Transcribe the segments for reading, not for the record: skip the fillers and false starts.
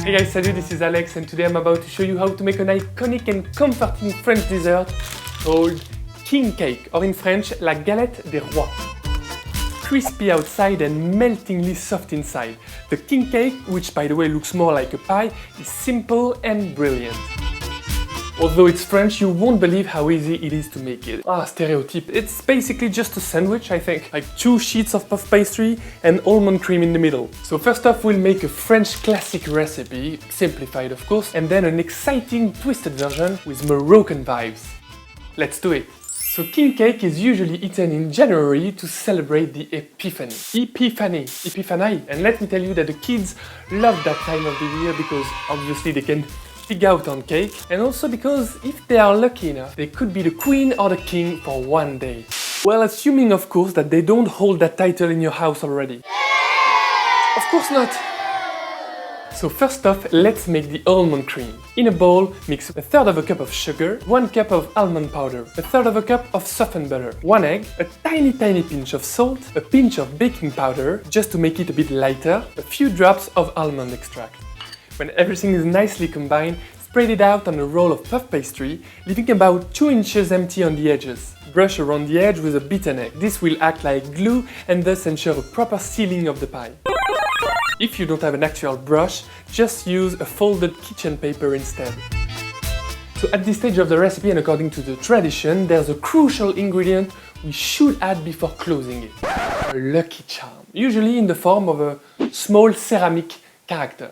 Hey guys, salut, this is Alex and today I'm about to show you how to make an iconic and comforting French dessert called king cake, or in French, la galette des rois. Crispy outside and meltingly soft inside. The king cake, which by the way looks more like a pie, is simple and brilliant. Although it's French, you won't believe how easy it is to make it. Stereotype. It's basically just a sandwich, I think. Like 2 sheets of puff pastry and almond cream in the middle. So first off, we'll make a French classic recipe, simplified of course, and then an exciting twisted version with Moroccan vibes. Let's do it. So king cake is usually eaten in January to celebrate the Epiphany. Epiphany. And let me tell you that the kids love that time of the year because obviously they can pig out on cake, and also because if they are lucky enough, they could be the queen or the king for one day. Well, assuming of course that they don't hold that title in your house already. Of course not! So first off, let's make the almond cream. In a bowl, mix 1/3 cup of sugar, 1 cup of almond powder, 1/3 cup of softened butter, 1 egg, a tiny pinch of salt, a pinch of baking powder, just to make it a bit lighter, a few drops of almond extract. When everything is nicely combined, spread it out on a roll of puff pastry, leaving about 2 inches empty on the edges. Brush around the edge with a beaten egg. This will act like glue and thus ensure a proper sealing of the pie. If you don't have an actual brush, just use a folded kitchen paper instead. So at this stage of the recipe and according to the tradition, there's a crucial ingredient we should add before closing it. A lucky charm, usually in the form of a small ceramic character.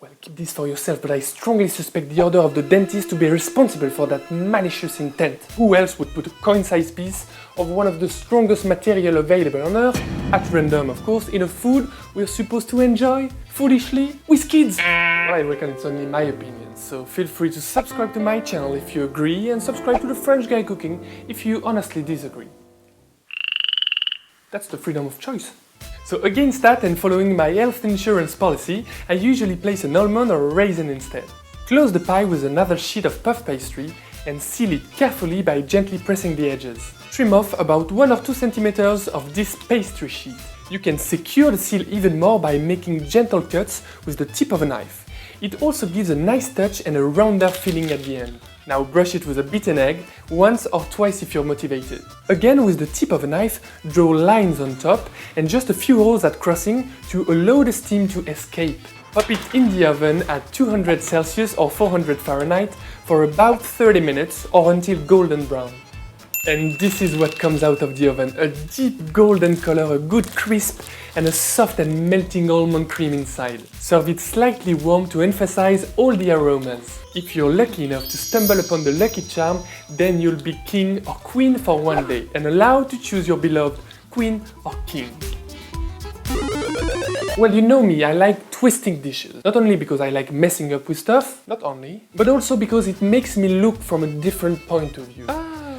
Well, keep this for yourself, but I strongly suspect the order of the dentist to be responsible for that malicious intent. Who else would put a coin-sized piece of one of the strongest material available on Earth, at random of course, in a food we're supposed to enjoy, foolishly, with kids? Well, I reckon it's only my opinion, so feel free to subscribe to my channel if you agree, and subscribe to the French Guy Cooking if you honestly disagree. That's the freedom of choice. So against that and following my health insurance policy, I usually place an almond or a raisin instead. Close the pie with another sheet of puff pastry and seal it carefully by gently pressing the edges. Trim off about 1 or 2 centimeters of this pastry sheet. You can secure the seal even more by making gentle cuts with the tip of a knife. It also gives a nice touch and a rounder feeling at the end. Now brush it with a beaten egg, once or twice if you're motivated. Again with the tip of a knife, draw lines on top and just a few holes at crossing to allow the steam to escape. Pop it in the oven at 200 Celsius or 400 Fahrenheit for about 30 minutes or until golden brown. And this is what comes out of the oven, a deep golden color, a good crisp and a soft and melting almond cream inside. Serve it slightly warm to emphasize all the aromas. If you're lucky enough to stumble upon the lucky charm, then you'll be king or queen for one day and allowed to choose your beloved queen or king. Well, you know me, I like twisting dishes. Not only because I like messing up with stuff, not only, but also because it makes me look from a different point of view.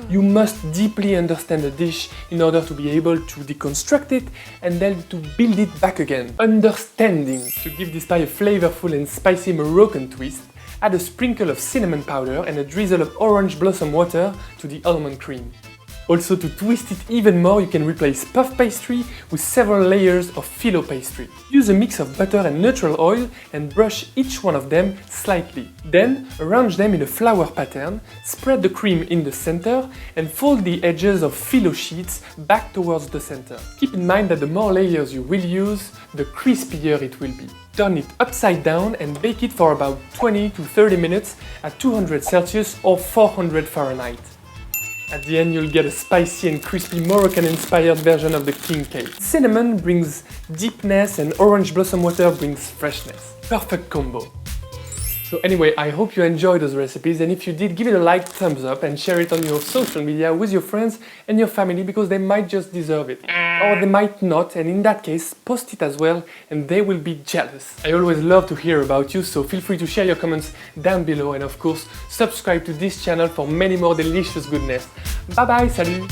You must deeply understand a dish in order to be able to deconstruct it and then to build it back again. Understanding. To give this pie a flavorful and spicy Moroccan twist, add a sprinkle of cinnamon powder and a drizzle of orange blossom water to the almond cream. Also, to twist it even more, you can replace puff pastry with several layers of filo pastry. Use a mix of butter and neutral oil and brush each one of them slightly. Then, arrange them in a flower pattern, spread the cream in the center and fold the edges of filo sheets back towards the center. Keep in mind that the more layers you will use, the crispier it will be. Turn it upside down and bake it for about 20 to 30 minutes at 200 Celsius or 400 Fahrenheit. At the end, you'll get a spicy and crispy Moroccan-inspired version of the king cake. Cinnamon brings deepness and orange blossom water brings freshness. Perfect combo. So anyway, I hope you enjoyed those recipes, and if you did, give it a like, thumbs up, and share it on your social media with your friends and your family because they might just deserve it. Or they might not, and in that case, post it as well and they will be jealous. I always love to hear about you, so feel free to share your comments down below and of course, subscribe to this channel for many more delicious goodness. Bye bye, salut!